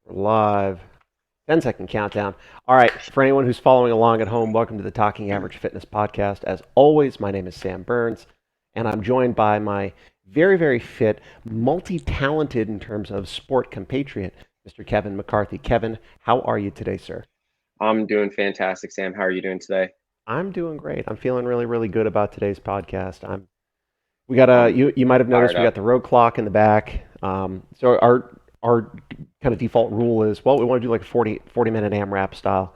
We're live. 10-second countdown. All right, for anyone who's following along at home, welcome to the Talking Average Fitness Podcast. As always, my name is Sam Burns, and I'm joined by my very, very fit, multi talented in terms of sport compatriot, Mr. Kevin McCarthy. Kevin, how are you today, sir? I'm doing fantastic, Sam. How are you doing today? I'm doing great. I'm feeling really, really good about today's podcast. We got a I'm you might have fired noticed we got up. the road clock in the back. So our kind of default rule is, well, we want to do like a 40 minute AMRAP style.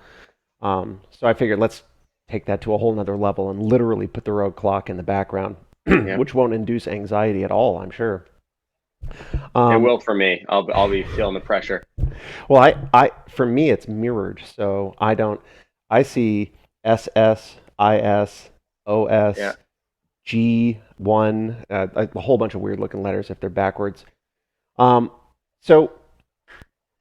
So I figured let's take that to a whole nother level and literally put the road clock in the background, Yeah, which won't induce anxiety at all, I'm sure. it Um, will for me. I'll be feeling the pressure. well, for me it's mirrored, so I see Yeah. SSISOS G1, a whole bunch of weird looking letters if they're backwards. Um, so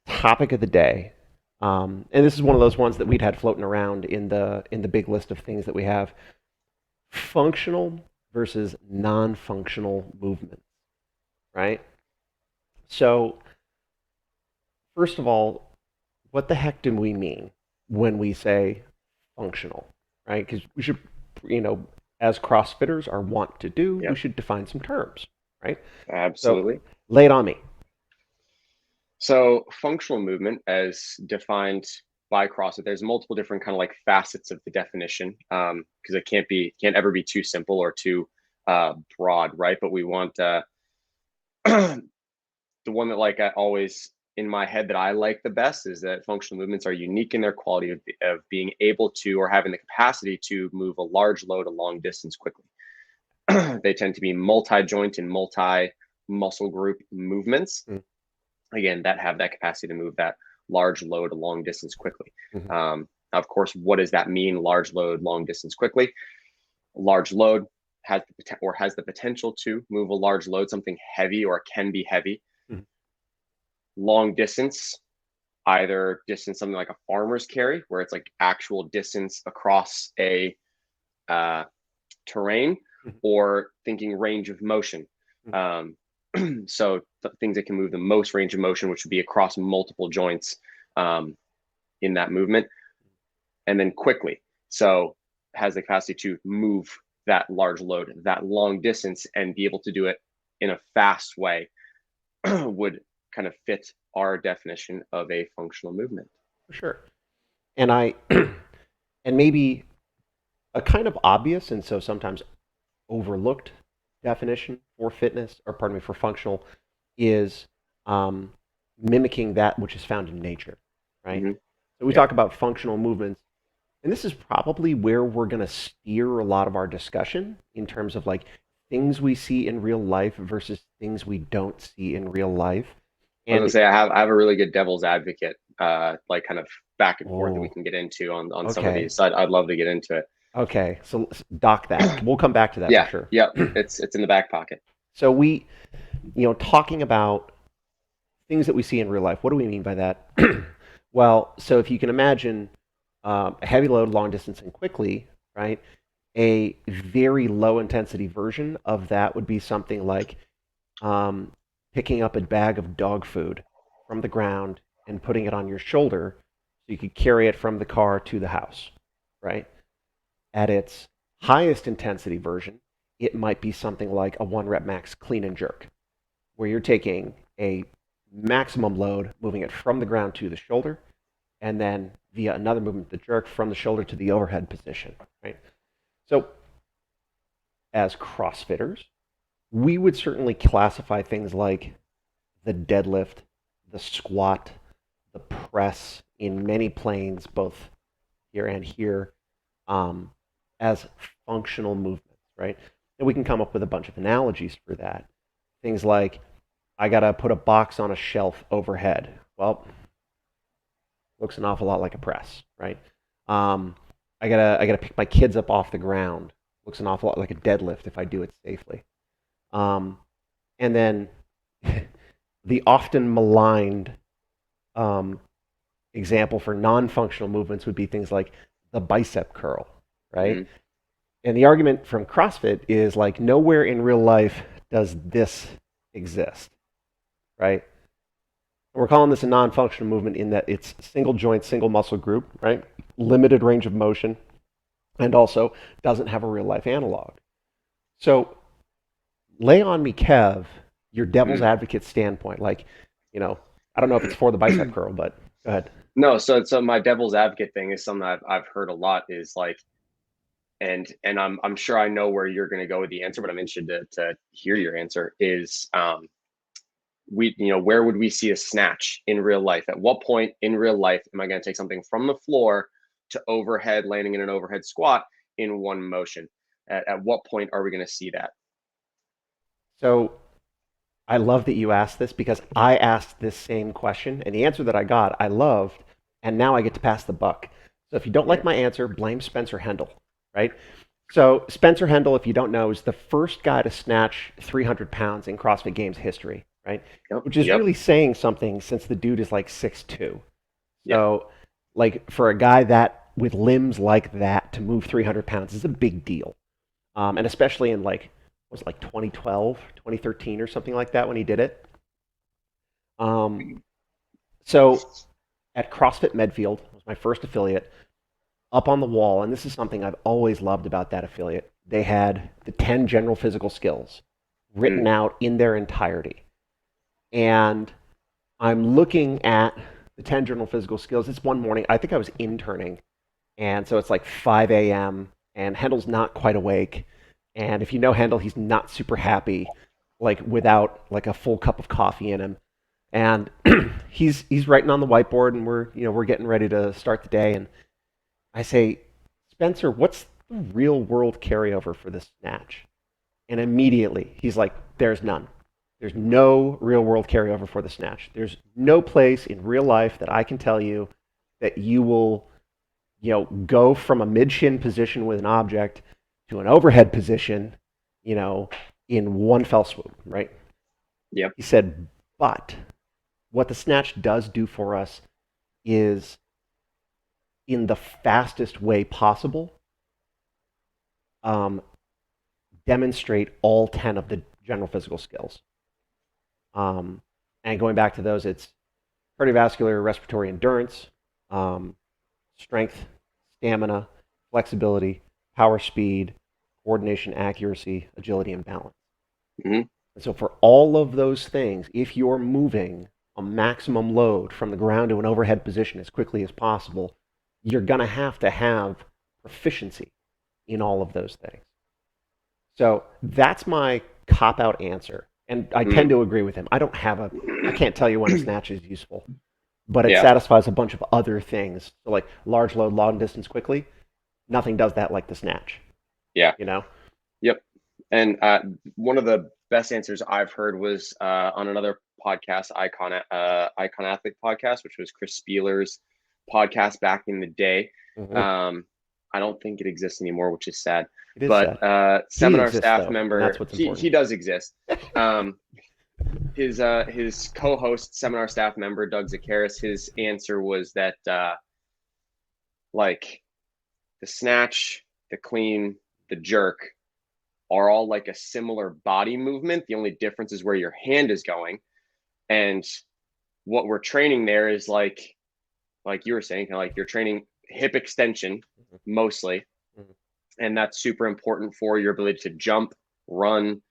topic of the day. And this is one of those ones that we'd had floating around in the big list of things that we have. Functional versus non-functional movements, right? So first of all, what the heck do we mean when we say functional, right? Because we should, you know, as CrossFitters are wont to do, we Yep. should define some terms, right? So Absolutely. lay it on me. So, functional movement, as defined by CrossFit, there's multiple different kind of like facets of the definition, because it can't ever be too simple or too broad, right? But we want the one that like I always in my head that I like the best is that functional movements are unique in their quality of being able to or having the capacity to move a large load a long distance quickly. They tend to be multi-joint and multi-muscle group movements, again, that have that capacity to move that large load a long distance quickly. Mm-hmm. Of course, what does that mean? Large load, long distance quickly. Large load has the potential to move a large load, something heavy or can be heavy. Mm-hmm. Long distance, either distance something like a farmer's carry, where it's like actual distance across a uh, terrain, or thinking range of motion. Um, so things that can move the most range of motion, which would be across multiple joints um, in that movement, and then quickly. So has the capacity to move that large load, that long distance, and be able to do it in a fast way would kind of fit our definition of a functional movement. For sure. And I and maybe a kind of obvious and so sometimes overlooked definition for fitness, or pardon me, for functional, is um, mimicking that which is found in nature, right? Mm-hmm. So we Yep. talk about functional movements, and this is probably where we're going to steer a lot of our discussion in terms of like things we see in real life versus things we don't see in real life. I was And gonna say I have a really good devil's advocate, like kind of back and forth that we oh, can get into on some of okay, these. So I'd love to get into okay, so let's dock that. We'll come back to that for Yeah, sure. yep. It's in the back pocket. So talking about things that we see in real life. What do we mean by that? Well, so if you can imagine a heavy load, long distance, and quickly, right? A very low intensity version of that would be something like um, picking up a bag of dog food from the ground and putting it on your shoulder so you could carry it from the car to the house, right? At its highest intensity version, it might be something like a one rep max clean and jerk, where you're taking a maximum load, moving it from the ground to the shoulder, and then via another movement, the jerk from the shoulder to the overhead position, right? So, as CrossFitters, we would certainly classify things like the deadlift, the squat, the press in many planes, both here and here, um, as functional movements, right? And we can come up with a bunch of analogies for that. Things like, I got to put a box on a shelf overhead. Well, looks an awful lot like a press, right? Um, I gotta pick my kids up off the ground. Looks an awful lot like a deadlift if I do it safely. Um, and then the often maligned um, example for non-functional movements would be things like the bicep curl, right? Mm-hmm. And the argument from CrossFit is like nowhere in real life does this exist, right? We're calling this a non-functional movement in that it's single joint, single muscle group, right? Limited range of motion, and also doesn't have a real life analog. So lay on me, Kev, your devil's Mm. advocate standpoint. Like, I don't know if it's for the bicep curl, but go ahead. No, so my devil's advocate thing is something I've heard a lot is like, and I'm sure I know where you're going to go with the answer, but I'm interested to hear your answer. Is where would we see a snatch in real life? At what point in real life am I going to take something from the floor to overhead, landing in an overhead squat in one motion? At what point are we going to see that? So I love that you asked this because I asked this same question, and the answer that I got, I loved, and now I get to pass the buck. So if you don't like my answer, blame Spencer Hendel, right? So Spencer Hendel, if you don't know, is the first guy to snatch 300 pounds in CrossFit Games history, right? Yep. Which is Yep. really saying something since the dude is like 6'2". Yep. So, like, for a guy that with limbs like that to move 300 pounds is a big deal. And especially in like, was it like 2012, 2013 or something like that when he did it. So at CrossFit Medfield, was my first affiliate, up on the wall, and this is something I've always loved about that affiliate, they had the 10 general physical skills written out in their entirety. And I'm looking at the 10 general physical skills. It's one morning. I think I was interning. And so it's like 5 a.m. and Hendel's not quite awake. And if you know Hendel, he's not super happy, like without like a full cup of coffee in him. And he's writing on the whiteboard, and we're getting ready to start the day. And I say, Spencer, what's the real world carryover for this snatch? And immediately he's like, there's none. There's no real world carryover for the snatch. There's no place in real life that I can tell you that you will, go from a mid shin position with an object to an overhead position, in one fell swoop, right? Yep. He said, but what the snatch does do for us is, in the fastest way possible, demonstrate all 10 of the general physical skills. And going back to those, it's cardiovascular, respiratory endurance, strength, stamina, flexibility, power, speed, coordination, accuracy, agility, and balance. Mm-hmm. And so for all of those things, if you're moving a maximum load from the ground to an overhead position as quickly as possible, you're going to have proficiency in all of those things. So that's my cop-out answer. And I tend to agree with him. I can't tell you when a snatch is useful, but it satisfies a bunch of other things. So like large load, long distance quickly, nothing does that like the snatch. Yeah. Yep. And one of the best answers I've heard was on another podcast, Icon Athlete podcast, which was Chris Spieler's podcast back in the day. Mm-hmm. I don't think it exists anymore, which is sad. But seminar staff member, that's what's important. He does exist. His co-host, seminar staff member Doug Zakaris, his answer was that like the snatch, the clean, the jerk are all like a similar body movement. The only difference is where your hand is going, and what we're training there is like you were saying, kind of like you're training hip extension mostly. And that's super important for your ability to jump, run,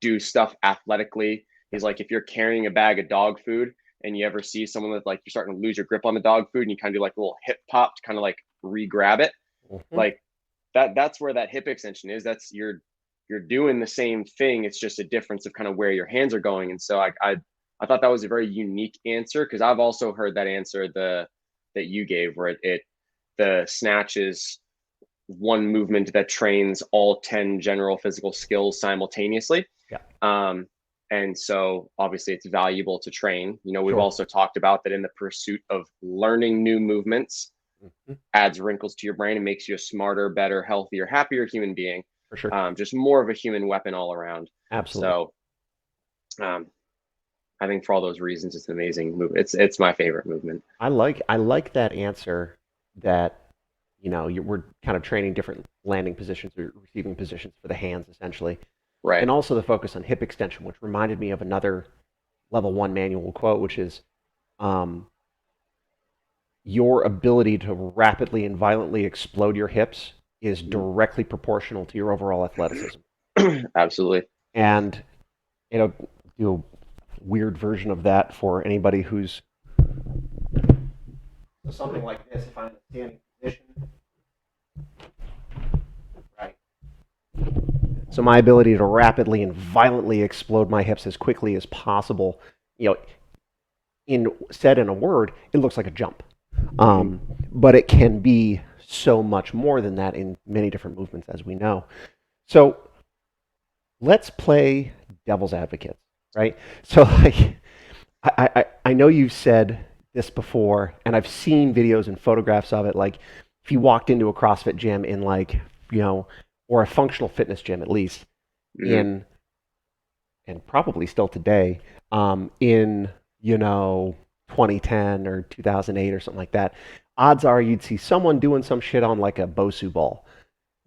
do stuff athletically. Is like if you're carrying a bag of dog food and you ever see someone that like you're starting to lose your grip on the dog food and you kind of do like a little hip pop to kind of like re-grab it. Like that's where that hip extension is. That's you're doing the same thing. It's just a difference of kind of where your hands are going. And so I thought that was a very unique answer, because I've also heard that answer that you gave, where the snatch is one movement that trains all 10 general physical skills simultaneously. Yeah. And so obviously it's valuable to train. We've also talked about that in the pursuit of learning new movements, adds wrinkles to your brain and makes you a smarter, better, healthier, happier human being. For sure. Just more of a human weapon all around. Absolutely. So I think for all those reasons, it's an amazing movement. It's my favorite movement. I like that answer, that we're kind of training different landing positions or receiving positions for the hands, essentially. Right. And also the focus on hip extension, which reminded me of another level 1 manual quote, which is, um, your ability to rapidly and violently explode your hips is directly proportional to your overall athleticism. Absolutely. And do a weird version of that for anybody who's so something like this. If I'm in a standing position, right? So my ability to rapidly and violently explode my hips as quickly as possible, you know, in said in a word, it looks like a jump. Um, but it can be so much more than that in many different movements, as we know. So let's play devil's advocate, right? So like, I know you've said this before, and I've seen videos and photographs of it. Like, if you walked into a CrossFit gym in like, or a functional fitness gym at least, Mhm. in and probably still today, in 2010 or 2008 or something like that, odds are you'd see someone doing some shit on like a Bosu ball, Oh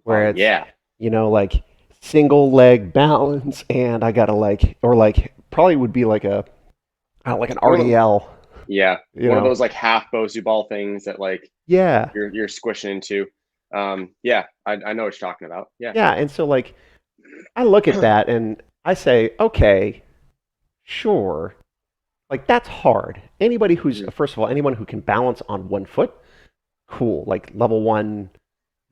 where it's yeah. like single leg balance, and I gotta like, or like probably would be like like an One of RDL, Yeah, you one of know. those like half Bosu ball things that like Yeah, you're squishing into. Yeah, I know what you're talking about. Yeah. yeah. And so like I look at that and I say, okay, sure, like that's hard. Anybody who's Mhm. first of all, anyone who can balance on one foot, cool, like level one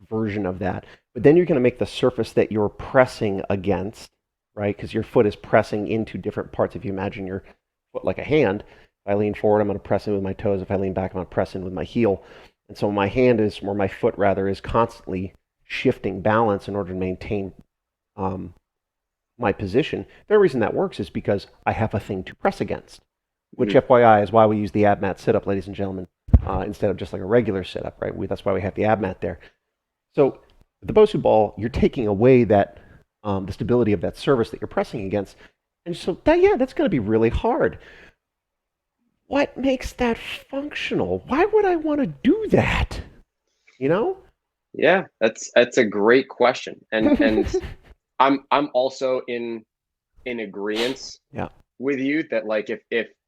version of that. But then you're going to make the surface that you're pressing against, right? Because your foot is pressing into different parts. If you imagine your foot like a hand, if I lean forward, I'm going to press in with my toes. If I lean back, I'm going to press in with my heel. And so my hand is, or my foot rather, is constantly shifting balance in order to maintain um, my position. The reason that works is because I have a thing to press against, which Mhm. FYI is why we use the ab mat sit up, ladies and gentlemen, instead of just like a regular sit up, right? That's why we have the ab mat there. So the Bosu ball, you're taking away that the stability of that surface that you're pressing against, and so that's going to be really hard. What makes that functional? Why would I want to do that? You know? Yeah, that's a great question, and I'm also in agreement Yeah. with you that like if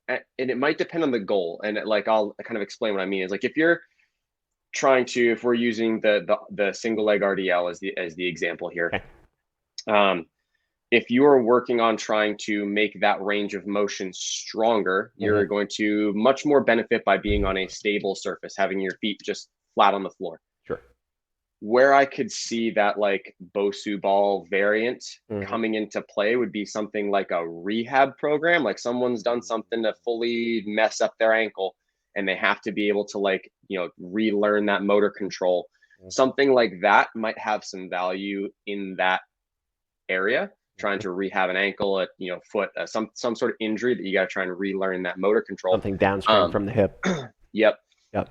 and it might depend on the goal, and like I'll kind of explain what I mean is like if you're trying to if we're using the single leg RDL as the example here. Okay. um if you are working on trying to make that range of motion stronger, Mm-hmm. you're going to much more benefit by being on a stable surface, having your feet just flat on the floor. Sure. Where I could see that like Bosu ball variant Mm-hmm. coming into play would be something like a rehab program, like someone's done something to fully mess up their ankle and they have to be able to like, relearn that motor control. Something like that might have some value in that area, trying Mm-hmm. to rehab an ankle, foot, some sort of injury that you got to try and relearn that motor control. Something downstream Um, from the hip. yep. Yep.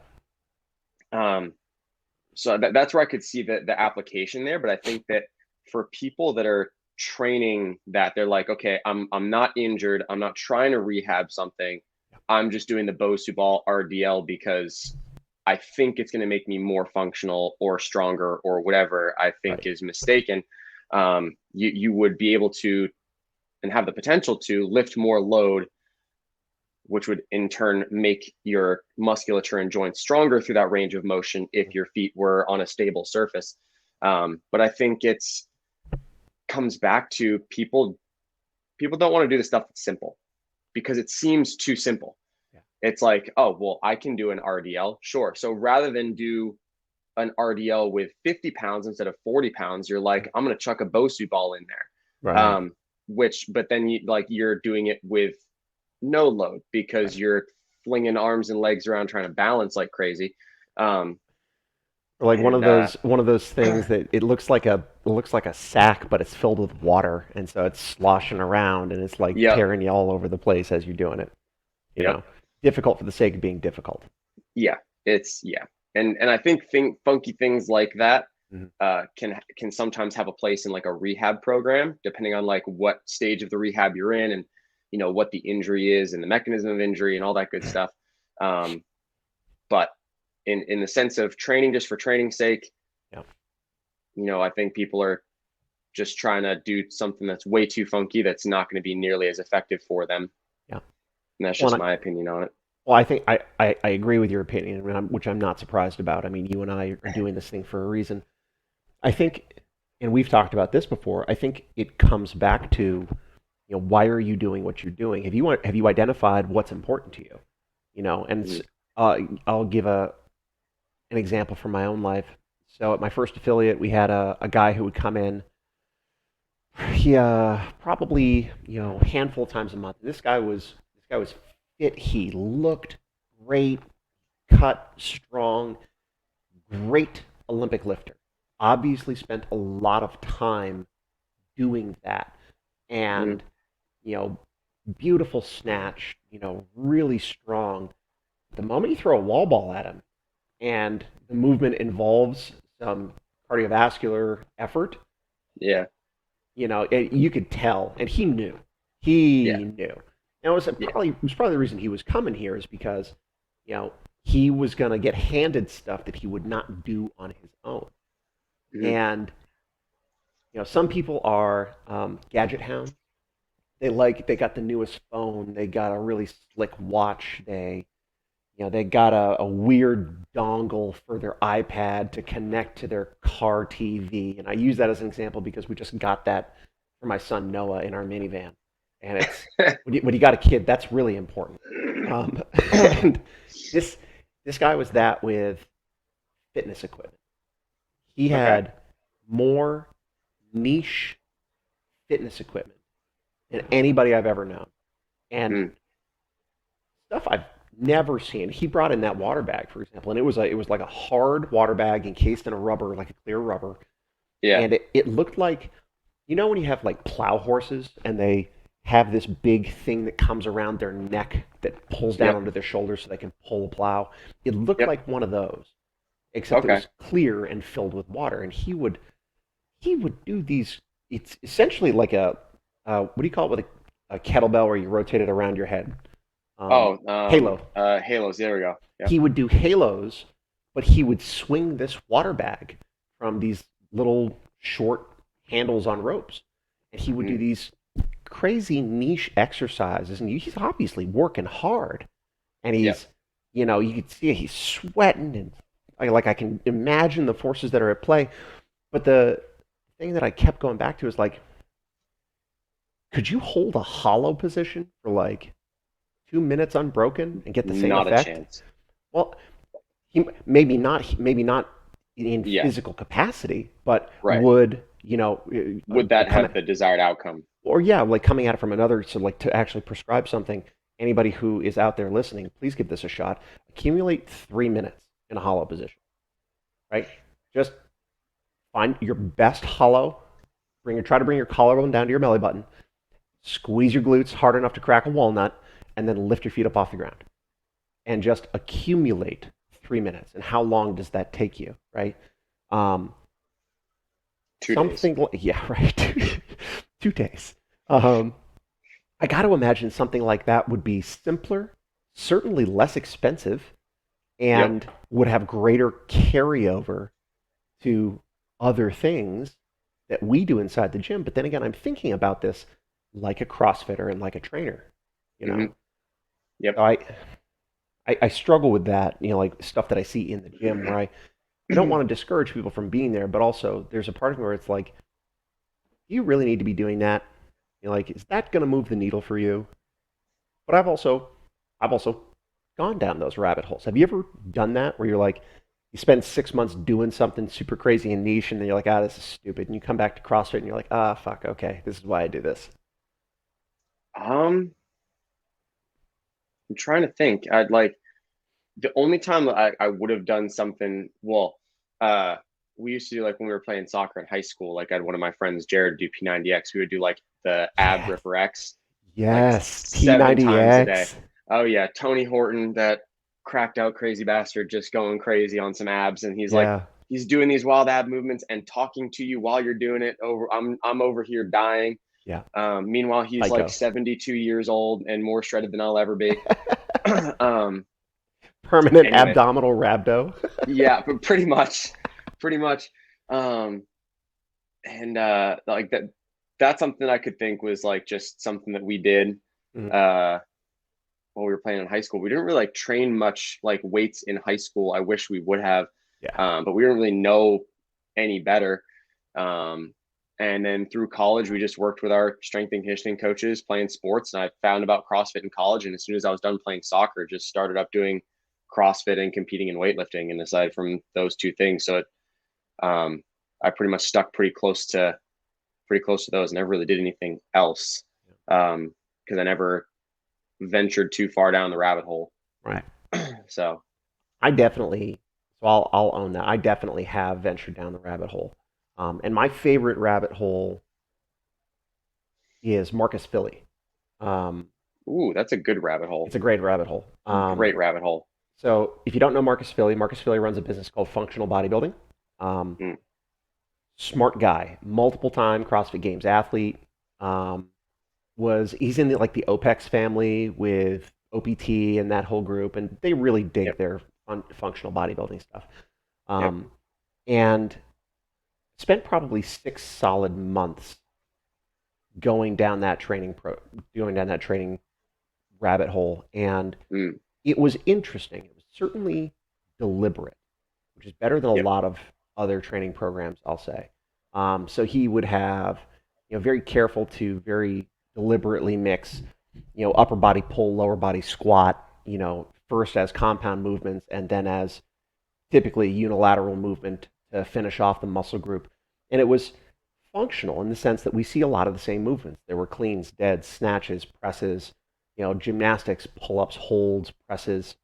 Um, so that's where I could see the application there. But I think that for people that are training that, they're like, okay, I'm not injured. I'm not trying to rehab something. I'm just doing the Bosu ball RDL because I think it's going to make me more functional or stronger or whatever I think Right. is mistaken. You would be able to and have the potential to lift more load, which would in turn make your musculature and joints stronger through that range of motion if your feet were on a stable surface. But I think it's comes back to people don't want to do the stuff that's simple because it seems too simple. Yeah. It's like, oh well, I can do an RDL, sure. So rather than do an RDL with 50 pounds instead of 40 pounds, you're like, I'm going to chuck a Bosu ball in there. Right. But then you're doing it with no load because Right. you're flinging arms and legs around trying to balance like crazy. Um, Or like and one of those things that it looks like a sack, but it's filled with water, and so it's sloshing around, and it's like Yep, tearing you all over the place as you're doing it. You yep, know, difficult for the sake of being difficult. yeah, yeah, and I think funky things like that Mhm. can sometimes have a place in like a rehab program, depending on like what stage of the rehab you're in and what the injury is and the mechanism of injury and all that good stuff. Um, but in the sense of training just for training's sake, Yeah. I think people are just trying to do something that's way too funky that's not going to be nearly as effective for them. Yeah. And that's Well, just my opinion on it. Well, I think I agree with your opinion, which I'm not surprised about. I mean, you and I are doing this thing for a reason. I think, and we've talked about this before. I think it comes back to, why are you doing what you're doing? Have you identified what's important to you? And Mhm. I'll give an example from my own life. So at my first affiliate, we had a guy who would come in. He probably a handful of times a month. This guy was fit. He looked great, cut, strong, great Olympic lifter. Obviously spent a lot of time doing that. Mhm. And, you know, beautiful snatch, really strong. The moment you throw a wall ball at him and the movement involves some cardiovascular effort, Yeah. you could tell, and he knew. Yeah. He knew. And Yeah. it was probably the reason he was coming here is because, you know, he was going to get handed stuff that he would not do on his own. Mhm. And some people are gadget hounds. They got the newest phone. They got a really slick watch. They got a weird dongle for their iPad to connect to their car TV. And I use that as an example because we just got that for my son Noah in our minivan. And it's when you got a kid, that's really important. And this this guy was that with fitness equipment. He Okay. had more niche fitness equipment than anybody I've ever known, and Mm. stuff I've never seen. He brought in that water bag, for example, and it was like a hard water bag encased in a rubber, like a clear rubber, Yeah. and it looked like when you have like plow horses and they have this big thing that comes around their neck that pulls down Yep. onto their shoulders so they can pull a plow. It looked Yep. like one of those, except it Okay. was clear and filled with water. And he would do these. It's essentially like a what do you call it with a kettlebell where you rotate it around your head? Oh, Halo. Halos. There we go. Yep. He would do halos, but he would swing this water bag from these little short handles on ropes, and he would do Mhm. these crazy niche exercises. And he's obviously working hard, and Yep. you could see he's sweating, and I can imagine the forces that are at play. But the thing that I kept going back to is like, could you hold a hollow position for like 2 minutes unbroken and get the same Not a effect? chance. Well, maybe not in Yeah. physical capacity, but Right. would Would that come have at, the desired outcome? or yeah, like coming at it from another. So like to actually prescribe something. Anybody who is out there listening, please give this a shot. Accumulate 3 minutes in a hollow position. Right, just find your best hollow. Try to bring your collarbone down to your belly button. Squeeze your glutes hard enough to crack a walnut, and then lift your feet up off the ground. And just accumulate 3 minutes. And how long does that take you, right? Um, 2 days. something like, yeah, right. 2 days. Um, I got to imagine something like that would be simpler, certainly less expensive, Yep. and would have greater carryover to other things that we do inside the gym. But then again, I'm thinking about this like a CrossFitter and like a trainer, you know. Hmm. Yep. So I struggle with that, like stuff that I see in the gym where I don't want to discourage people from being there, but also there's a part of me where it's like, do you really need to be doing that? Like, is that going to move the needle for you? But I've also gone down those rabbit holes. Have you ever done that where you're like, you spend 6 months doing something super crazy and niche, and then you're like, this is stupid, and you come back to CrossFit and you're like, fuck, okay, this is why I do this. Um, I'm trying to think. I'd like the only time that I would have done something. Well, uh, we used to do like when we were playing soccer in high school. Like I had one of my friends, Jared, do P90X. We would do like the ab Yeah, ripper X like yes, 7 times a day. P90X. Oh yeah, Tony Horton, that cracked out crazy bastard, just going crazy on some abs, and he's like, Yeah, he's doing these wild ab movements and talking to you while you're doing it. I'm over here dying. yeah, Meanwhile, he's like psycho. 72 years old and more shredded than I'll ever be. um, Permanent anyway, abdominal rhabdo. yeah, but pretty much. Um, and like that's something I could think was like just something that we did. Mhm. Uh, while we were playing in high school. We didn't really like train much like weights in high school. I wish we would have, Yeah. but we didn't really know any better. Um, and then through college, we just worked with our strength and conditioning coaches playing sports. And I found about CrossFit in college. And as soon as I was done playing soccer, just started up doing CrossFit and competing in weightlifting. And aside from those two things, so I pretty much stuck pretty close to those. Never really did anything else because I never ventured too far down the rabbit hole. Right. So I definitely, so I'll own that. I definitely have ventured down the rabbit hole. And my favorite rabbit hole is Marcus Philly. Um, ooh, that's a good rabbit hole. it's a great rabbit hole. Great rabbit hole. So if you don't know Marcus Philly runs a business called Functional Bodybuilding. Um, Mm. Smart guy, multiple time CrossFit Games athlete. He's in like the OPEX family with OPT and that whole group, and they really dig Yep. their functional bodybuilding stuff. Yep. And spent probably 6 solid months going down that training rabbit hole, and Mm. it was interesting. It was certainly deliberate, which is better than a Yep. lot of other training programs, I'll say. So he would have, very careful to very deliberately mix, upper body pull, lower body squat, first as compound movements and then as typically unilateral movement to finish off the muscle group. And it was functional in the sense that we see a lot of the same movements. There were cleans, deads, snatches, presses, gymnastics, pull-ups, holds, presses.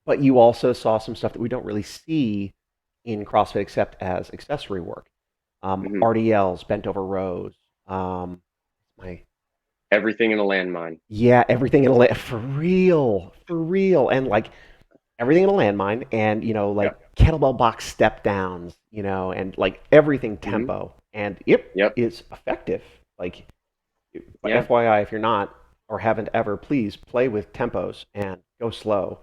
But you also saw some stuff that we don't really see in CrossFit except as accessory work. Mhm. RDLs, bent over rows. My Everything in a landmine. Yeah, everything in a for real, and like everything in a landmine, and like Yep. kettlebell box step downs, and like everything Hmm. tempo, and it Yep. is effective. Like, Yeah. FYI, if you're not or haven't ever, please play with tempos and go slow,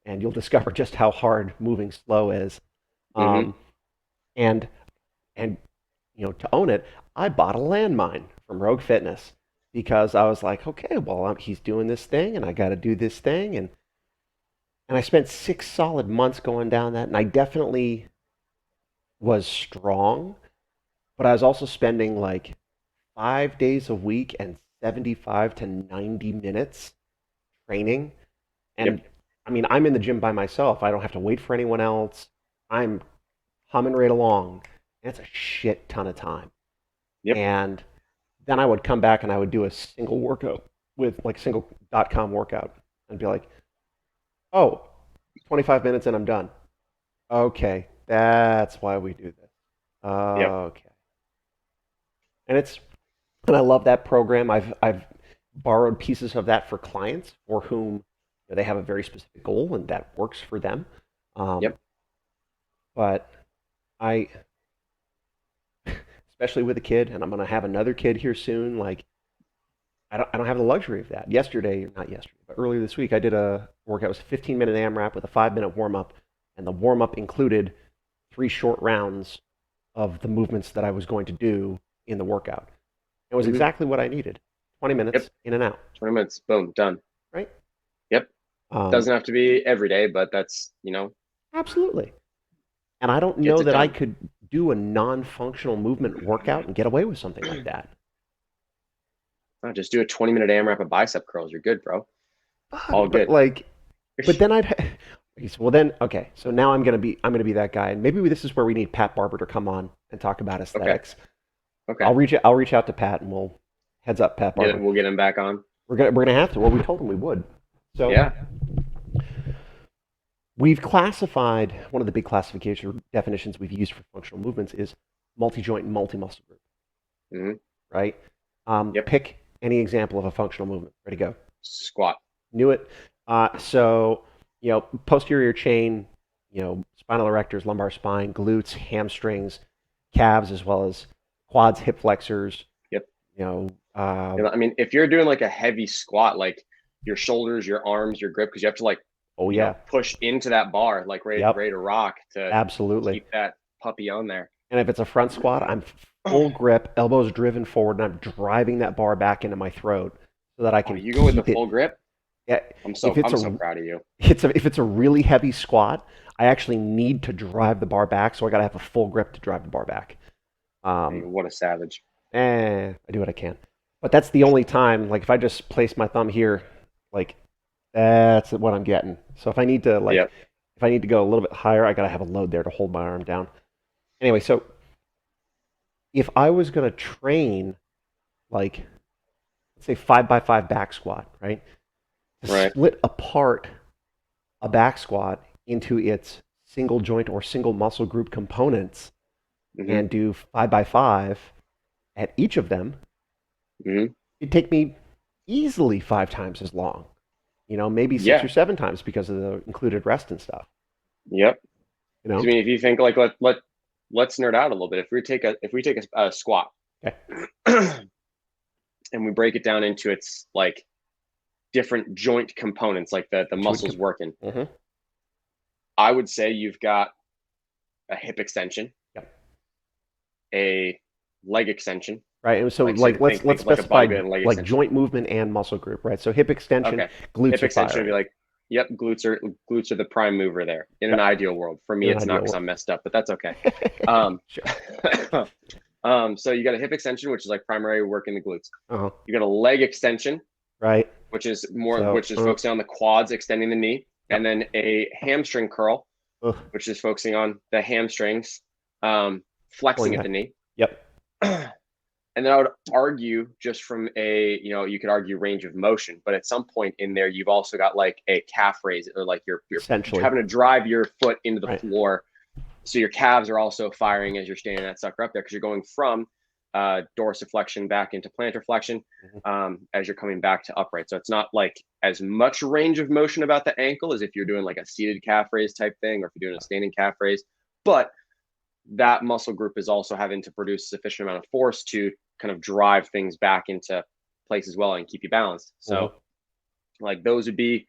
and you'll discover just how hard moving slow is. Hmm. Um, and and to own it, I bought a landmine from Rogue Fitness because I was like, okay, well, he's doing this thing, and I got to do this thing, and I spent 6 solid months going down that, and I definitely was strong, but I was also spending like 5 days a week and 75 to 90 minutes training. And Yep. I mean, I'm in the gym by myself. I don't have to wait for anyone else. I'm humming right along. And it's a shit ton of time. Yep. And then I would come back and I would do a single workout with like single.com workout and be like, oh, 25 minutes and I'm done. Okay, that's why we do this. Yep. Okay. And and I love that program. I've borrowed pieces of that for clients for whom they have a very specific goal and that works for them. Um, Yep. but I, especially with a kid, and I'm going to have another kid here soon. Like I don't have the luxury of that. Not yesterday, but earlier this week, I did a workout. It was a 15-minute AMRAP with a 5-minute warm up, and the warm up included 3 short rounds of the movements that I was going to do in the workout. It was Hmm. exactly what I needed. 20 Yep. minutes in and out, 20 minutes. Boom. Done. right? Yep. Um, Doesn't have to be every day, but that's Absolutely. And I don't gets know it that I done. could do a non-functional movement workout and get away with something like that. Oh, just do a 20-minute AMRAP of bicep curls. You're good, bro. All But good. like, but then well then, okay, so now I'm gonna be that guy, and maybe this is where we need Pat Barber to come on and talk about Okay. aesthetics. Okay. I'll reach out to Pat, and we'll heads up, Pat Barber. We'll get him back on. We're gonna have to. Well, we told him we would. So Yeah. we've classified one of the big classification definitions we've used for functional movements is multi-joint and multi-muscle group, Hmm. right? Yep. Pick any example of a functional movement. Ready to go? Squat. Knew it. So posterior chain, spinal erectors, lumbar spine, glutes, hamstrings, calves, as well as quads, hip flexors. Yep. You know, I mean, if you're doing like a heavy squat, like your shoulders, your arms, your grip, because you have to like, oh yeah, push into that bar, like yep, ready to rock to absolutely. keep that puppy on there. And if it's a front squat, I'm full grip, elbows driven forward, and I'm driving that bar back into my throat so that I Oh, can you go with the keep it. full grip? Yeah, if it's I'm so a proud of you. if it's a really heavy squat, I actually need to drive the bar back, so I got to have a full grip to drive the bar back. Hey, Um, what a savage. I do what I can, but that's the only time. Like if I just place my thumb here, like that's what I'm getting. So Yep. if I need to go a little bit higher, I got to have a load there to hold my arm down. Anyway, so if I was going to train like let's say 5x5 back squat, right? To Right. split apart a back squat into its single joint or single muscle group components hmm and do 5x5 at each of them, hmm it'd take me easily 5 times as long. Maybe six or Yeah. seven times because of the included rest and stuff. Yep. You I know? mean, if you think like let's nerd out a little bit. If we take a squat Okay. and we break it down into its like different joint components, like the Joint muscles working, mm-hmm. I would say you've got a hip extension, Yep. a leg extension. Right. And so Like so, like let's think of like a body specify building leg like extension. joint movement and muscle group, right? So hip extension, Okay, glutes hip are extension would be firing. like, yep, glutes are the prime mover there. In an Yep. ideal world, for me, In an it's not ideal because world. I'm messed up, but that's okay. Um, Sure. so you got a hip extension, which is like primary work in the glutes. Uh-huh. You got a leg extension, Right. So which is focusing on the quads, extending the knee, and yep. then a hamstring curl, Ugh. which is focusing on the hamstrings, Pulling flexing at that. the knee. Yep. And then I would argue just from you could argue range of motion, but at some point in there, you've also got like a calf raise or like you're Essentially. having to drive your foot into the Right. floor. So your calves are also firing as you're standing that sucker up there because you're going from dorsiflexion back into plantar flexion as you're coming back to upright. So it's not like as much range of motion about the ankle as if you're doing like a seated calf raise type thing or if you're doing a standing calf raise. But that muscle group is also having to produce a sufficient amount of force to kind of drive things back into place as well and keep you balanced. So, like those would be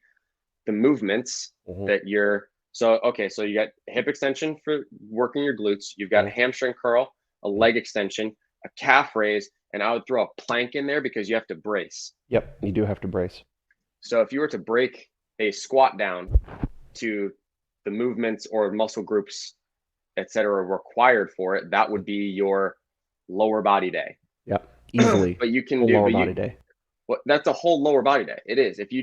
the movements that you're. So, okay, so you got hip extension for working your glutes. You've got a hamstring curl, a leg extension, a calf raise, and I would throw a plank in there because you have to brace. Yep. You do have to brace. So, if you were to break a squat down to the movements or muscle groups et cetera, required for it, that would be your lower body day. Yep. Easily. But you can Full do, lower but body you, day. well, that's a whole lower body day. It is. If you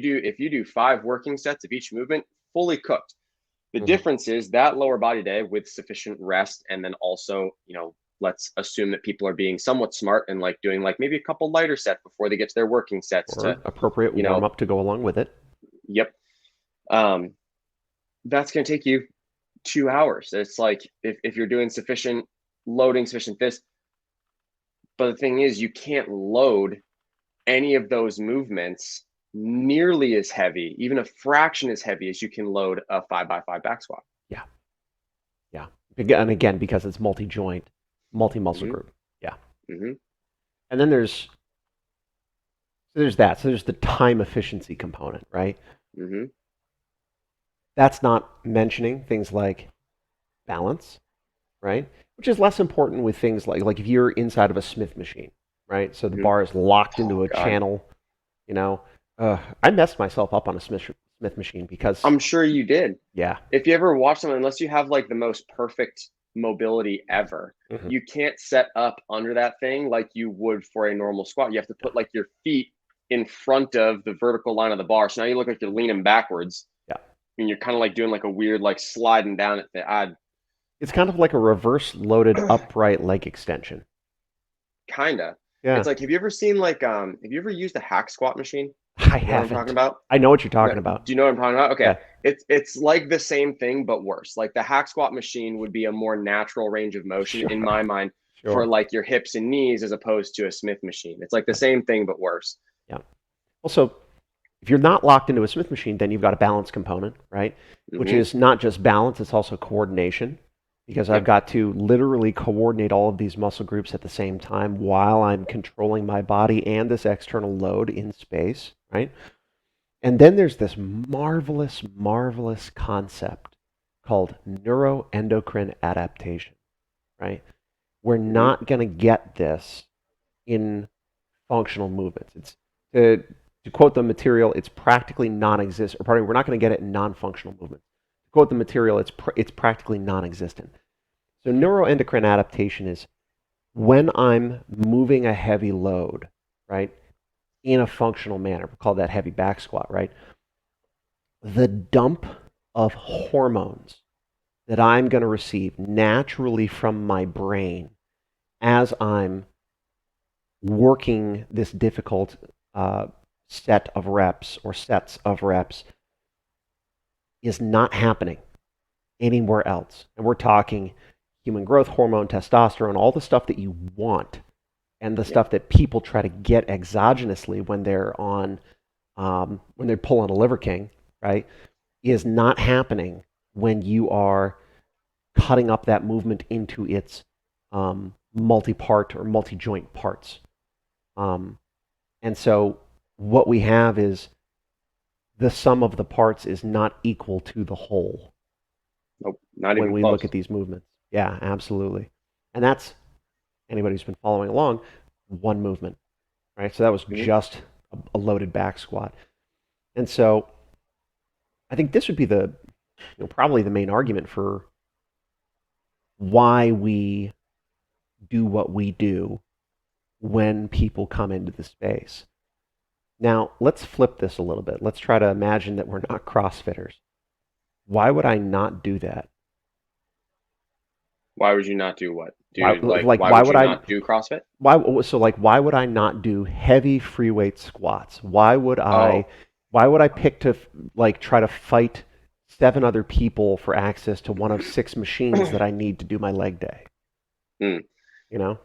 do 5 working sets of each movement, fully cooked. The difference is that lower body day with sufficient rest, and then also, let's assume that people are being somewhat smart and like doing like maybe a couple lighter sets before they get to their working sets Or to, appropriate warm up to go along with it. Yep. That's going to take you 2 hours. It's like if you're doing sufficient loading, sufficient this. But the thing is, you can't load any of those movements nearly as heavy, even a fraction as heavy as you can load a 5x5 back squat. Yeah. Yeah. And again, because it's multi-joint, multi-muscle group. Yeah. And then there's that. So there's the time efficiency component, right? That's not mentioning things like balance, right? Which is less important with things like if you're inside of a Smith machine, right? So the bar is locked into a channel. I messed myself up on a Smith machine because I'm sure you did. Yeah. If you ever watch something, unless you have like the most perfect mobility ever, you can't set up under that thing like you would for a normal squat. You have to put like your feet in front of the vertical line of the bar. So now you look like you're leaning backwards. Yeah. And you're kind of like doing like a weird like sliding down at the It's kind of like a reverse loaded upright leg extension. Kinda. Yeah. It's like, have you ever seen like have you ever used a hack squat machine? I You know what I'm haven't. talking about? I know what you're talking about. Do you know what I'm talking about? Okay. Yeah. It's like the same thing but worse. Like the hack squat machine would be a more natural range of motion in my mind for like your hips and knees as opposed to a Smith machine. It's like the same thing but worse. Yeah. Also, if you're not locked into a Smith machine, then you've got a balance component, right? Which is not just balance, it's also coordination. Because I've got to literally coordinate all of these muscle groups at the same time while I'm controlling my body and this external load in space, right? And then there's this marvelous, marvelous concept called neuroendocrine adaptation, right? We're not going to get this in functional movements. It's to To quote the material, it's practically non-existent. Or pardon me, we're not going to get it in non-functional movements. To quote the material, it's practically non-existent. So neuroendocrine adaptation is when I'm moving a heavy load, right, in a functional manner. We call that heavy back squat, right? The dump of hormones that I'm going to receive naturally from my brain as I'm working this difficult set of reps or sets of reps is not happening anywhere else. And we're talking human growth hormone, testosterone, all the stuff that you want, and the stuff that people try to get exogenously when they're on, when they're pulling a Liver King, right, is not happening when you are cutting up that movement into its multi-part or multi-joint parts. And so what we have is the sum of the parts is not equal to the whole. Nope, not when even we close. look at these movements. Yeah, absolutely. And that's anybody who's been following along, one movement, right? So that was just a loaded back squat. And so I think this would be the, probably the main argument for why we do what we do when people come into the space. Now, let's flip this a little bit. Let's try to imagine that we're not CrossFitters. Why would I not do that? Why would you not do what? Why Why why would would you I not do CrossFit? why would I not do heavy free weight squats? Oh, Why would I pick to try to fight 7 other people for access to one of 6 machines that I need to do my leg day? Hmm. You know?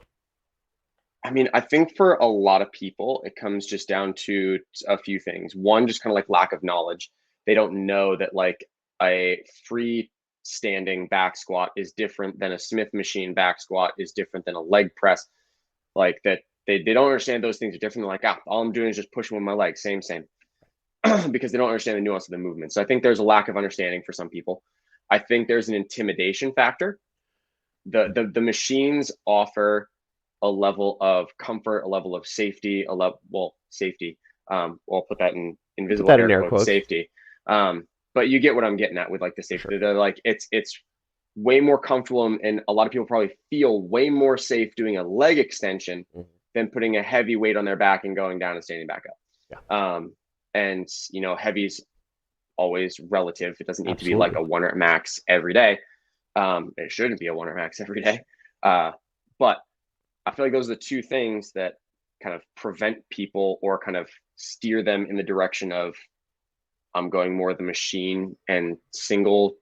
I mean, I think for a lot of people, it comes just down to a few things. One, just kind of like lack of knowledge. They don't know that like a freestanding back squat is different than a Smith machine back squat is different than a leg press. Like that, they don't understand those things are different. They're like, all I'm doing is just pushing with my legs, same, because they don't understand the nuance of the movement. So I think there's a lack of understanding for some people. I think there's an intimidation factor. The machines offer a level of comfort, a level of safety, safety. I'll put that in Put invisible that in air air quotes, quotes. safety. But you get what I'm getting at with like the safety. Sure. They're like it's way more comfortable, and a lot of people probably feel way more safe doing a leg extension than putting a heavy weight on their back and going down and standing back up. Yeah. And heavy's always relative. It doesn't need to be like Absolutely. a 1 rep max every day. It shouldn't be a 1 rep max every day. But I feel like those are the two things that kind of prevent people or kind of steer them in the direction of I'm going more the machine and single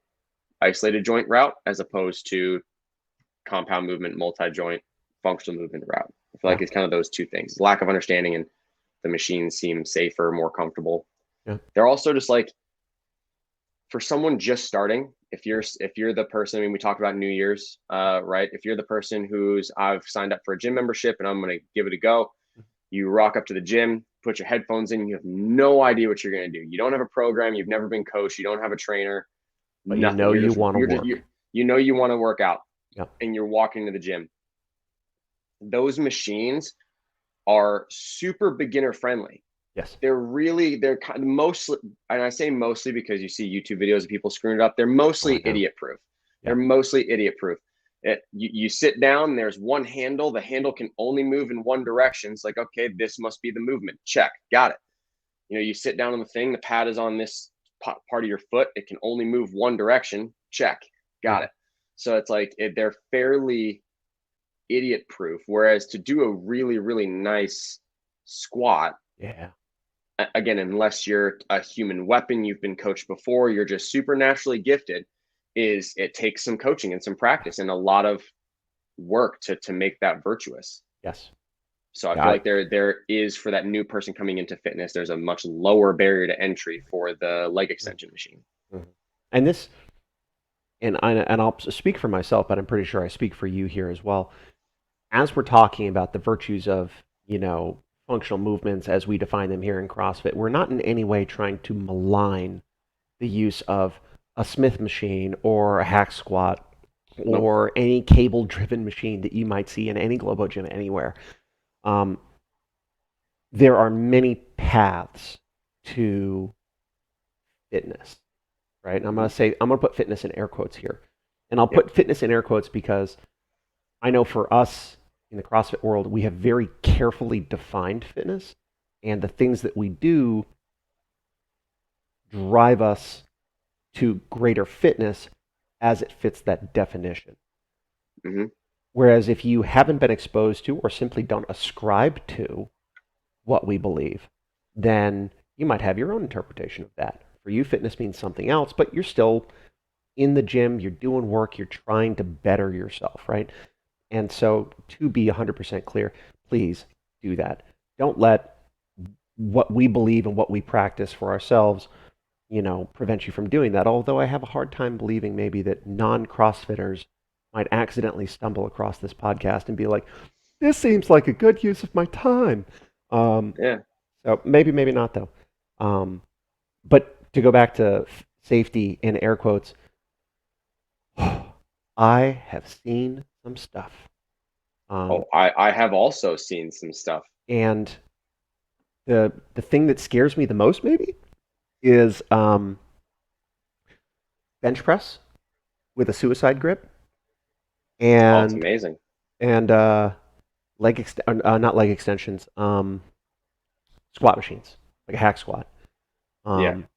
isolated joint route as opposed to compound movement, multi-joint, functional movement route. I feel like it's kind of those two things. Lack of understanding, and the machines seem safer, more comfortable. Yeah. They're also just like, for someone just starting, if you're the person, I mean, we talked about New Year's, right? If you're the person I've signed up for a gym membership and I'm going to give it a go, you rock up to the gym, put your headphones in, you have no idea what you're going to do. You don't have a program, you've never been coached, you don't have a trainer, But nothing. you want to work. You want to work out, Yeah. and you're walking to the gym. Those machines are super beginner friendly. Yes. They're kind of mostly, and I say mostly because you see YouTube videos of people screwing it up. They're mostly idiot proof. They're mostly idiot proof. You sit down, there's one handle. The handle can only move in one direction. It's like, okay, this must be the movement. Check, got it. You sit down on the thing. The pad is on this part of your foot. It can only move one direction. Check, got it. So it's like they're fairly idiot proof. Whereas to do a really, really nice squat, again, unless you're a human weapon, you've been coached before, you're just supernaturally gifted, it takes some coaching and some practice and a lot of work to make that virtuous. Yes. So I feel like there is, for that new person coming into fitness, there's a much lower barrier to entry for the leg extension machine. And this, and I'll speak for myself, but I'm pretty sure I speak for you here as well. As we're talking about the virtues of, functional movements as we define them here in CrossFit, we're not in any way trying to malign the use of a Smith machine or a hack squat or any cable-driven machine that you might see in any Globo gym anywhere. there are many paths to fitness, right? And Hmm. I'm going to put fitness in air quotes here. And I'll Yep. put fitness in air quotes because I know for us in the CrossFit world, we have very carefully defined fitness, and the things that we do drive us to greater fitness as it fits that definition. Hmm. Whereas if you haven't been exposed to or simply don't ascribe to what we believe, then you might have your own interpretation of that. For you, fitness means something else, but you're still in the gym, you're doing work, you're trying to better yourself, right? And so, to be 100% clear, please do that. Don't let what we believe and what we practice for ourselves, prevent you from doing that. Although I have a hard time believing maybe that non CrossFitters might accidentally stumble across this podcast and be like, this seems like a good use of my time. Um, Yeah. so maybe, maybe not though. Um, but to go back to safety in air quotes, I have seen some stuff. Um, Oh, I have also seen some stuff. and the thing that scares me the most maybe is bench press with a suicide grip Oh, it's and amazing. and not leg extensions, squat machines, like a hack squat. Yeah. Um,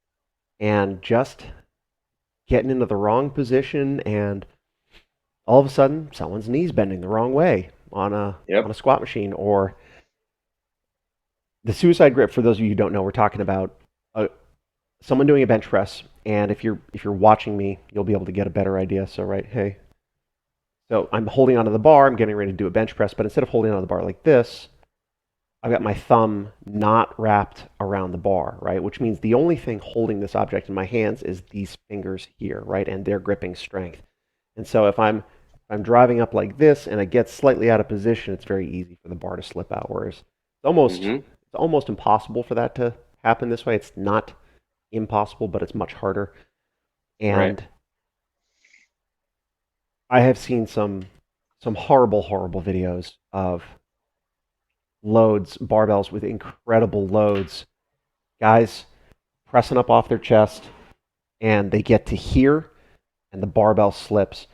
and just getting into the wrong position, and all of a sudden, someone's knees bending the wrong way on a Yep. squat machine, or the suicide grip. For those of you who don't know, we're talking about uh, someone doing a bench press, and if you're watching me, you'll be able to get a better idea. So right, hey, so I'm holding onto the bar, I'm getting ready to do a bench press, but instead of holding onto the bar like this, I've got my thumb not wrapped around the bar, right? Which means the only thing holding this object in my hands is these fingers here, right? And their gripping strength. And so if I'm driving up like this and I get slightly out of position, it's very easy for the bar to slip out. Whereas Hmm. it's almost impossible for that to happen this way. It's not impossible, but it's much harder. Right. And I have seen some horrible, horrible videos of loads, barbells with incredible loads, guys pressing up off their chest, and they get to here, and the barbell slips,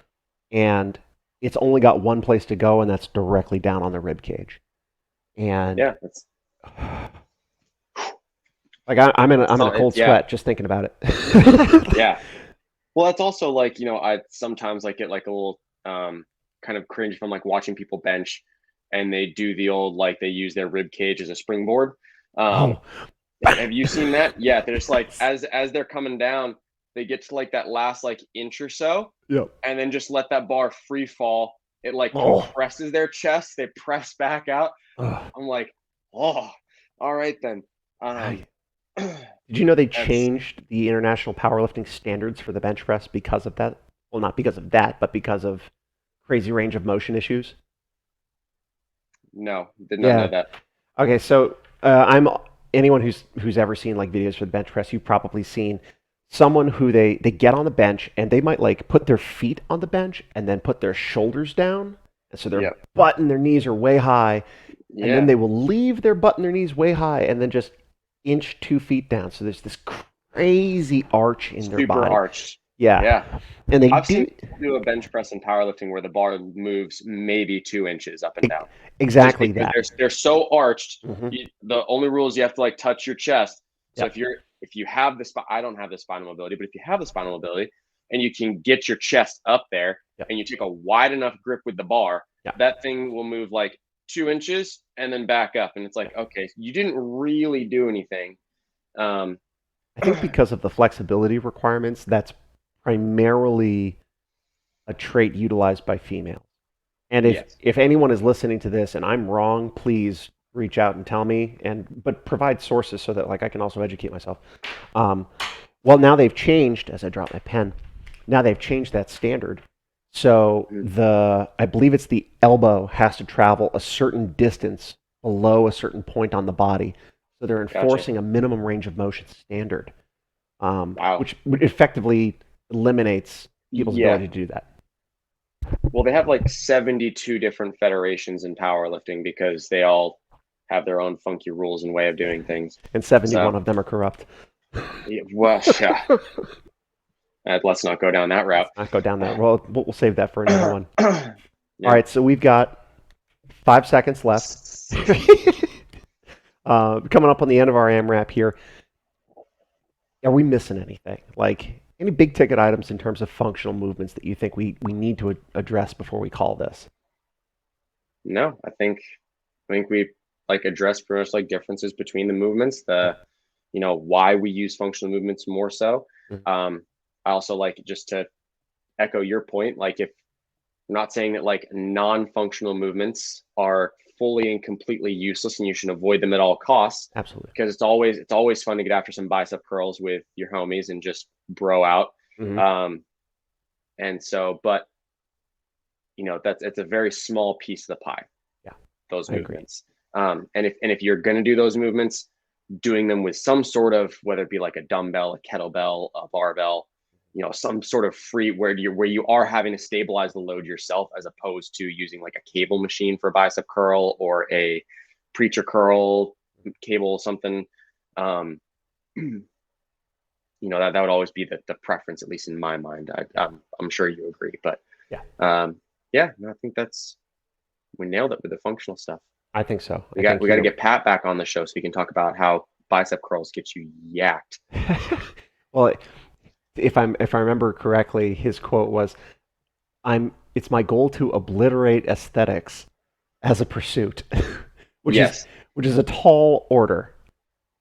and it's only got one place to go, and that's directly down on the rib cage. And Yeah. It's like I'm in a cold yeah. sweat just thinking about it. Yeah. Well, that's also like, I sometimes like get like a little kind of cringe from like watching people bench and they do the old like they use their rib cage as a springboard. Um, Oh, have you seen that? Yeah, they're just like as they're coming down, they get to like that last like inch or so, yep. and then just let that bar free fall. It like Oh, compresses their chest. They press back out. ugh. I'm like, oh, all right then. Um, Did you know they that's changed the international powerlifting standards for the bench press because of that? Well, not because of that, but because of crazy range of motion issues. no, did not know Yeah. that. Okay, so I'm anyone who's ever seen like videos for the bench press, you've probably seen someone who they get on the bench and they might like put their feet on the bench and then put their shoulders down, and so their Yep. butt and their knees are way high, and then Yeah. they will leave their butt and their knees way high and then just inch 2 feet down. So there's this crazy arch in their Super body. arched. Yeah, Yeah. and they I've seen do people do a bench press in powerlifting where the bar moves maybe 2 inches up and e- down, just exactly because that. they're so arched. Hmm. The only rule is you have to like touch your chest. So Yep. if you have I don't have the spinal mobility, but if you have the spinal mobility and you can get your chest up there Yep. and you take a wide enough grip with the bar, Yep. that thing will move like 2 inches and then back up. And it's like, Yep. okay, you didn't really do anything. Um, I think because of the flexibility requirements, that's primarily a trait utilized by females. And if yes. if anyone is listening to this and I'm wrong, please reach out and tell me, and but provide sources so that like I can also educate myself. Um, well, now they've changed as I drop my pen. Now they've changed that standard. So Mhm. I believe it's the elbow has to travel a certain distance below a certain point on the body. So they're Gotcha. enforcing a minimum range of motion standard, Wow. which effectively eliminates people's Yeah. ability to do that. Well, they have like 72 different federations in powerlifting because they all have their own funky rules and way of doing things. And 71 So, of them are corrupt. yeah, well, yeah, let's not go down that route. Let's not go down that. Well, we'll save that for another one. All Yeah. right, so we've got 5 seconds left. Coming up on the end of our AMRAP here. Are we missing anything? Like any big ticket items in terms of functional movements that you think we need to address before we call this? No, I think we like addressed pretty much like differences between the movements, why we use functional movements more so. Mhm. I also like, just to echo your point, like, if I'm not saying that like non-functional movements are fully and completely useless and you should avoid them at all costs, Absolutely. because it's always fun to get after some bicep curls with your homies and just bro out. Hmm. Um, and so, but it's a very small piece of the pie, Yeah, those I agree. movements. And if you're going to do those movements, doing them with some sort of, whether it be like a dumbbell, a kettlebell, a barbell, some sort of free, where you are having to stabilize the load yourself, as opposed to using like a cable machine for a bicep curl, or a preacher curl cable, something. Um, that would always be the preference, at least in my mind. Yeah, I'm sure you agree, but yeah, um, yeah, no, I think we nailed it with the functional stuff. I think so. We I got think we got to get Pat back on the show so we can talk about how bicep curls get you yacked. well, if I remember correctly, his quote was, It's my goal to obliterate aesthetics as a pursuit," which is Yes, a tall order.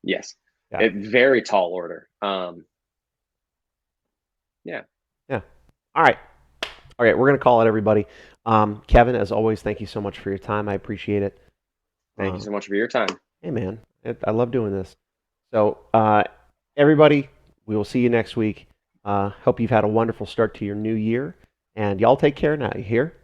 yes, Yeah, very tall order. Yeah, yeah. All right. All right, we're gonna call it, everybody. Kevin, as always, thank you so much for your time. I appreciate it. thank you Uh, so much for your time. hey, man, I love doing this. So, everybody, we will see you next week. Hope you've had a wonderful start to your new year, and y'all take care now. You hear?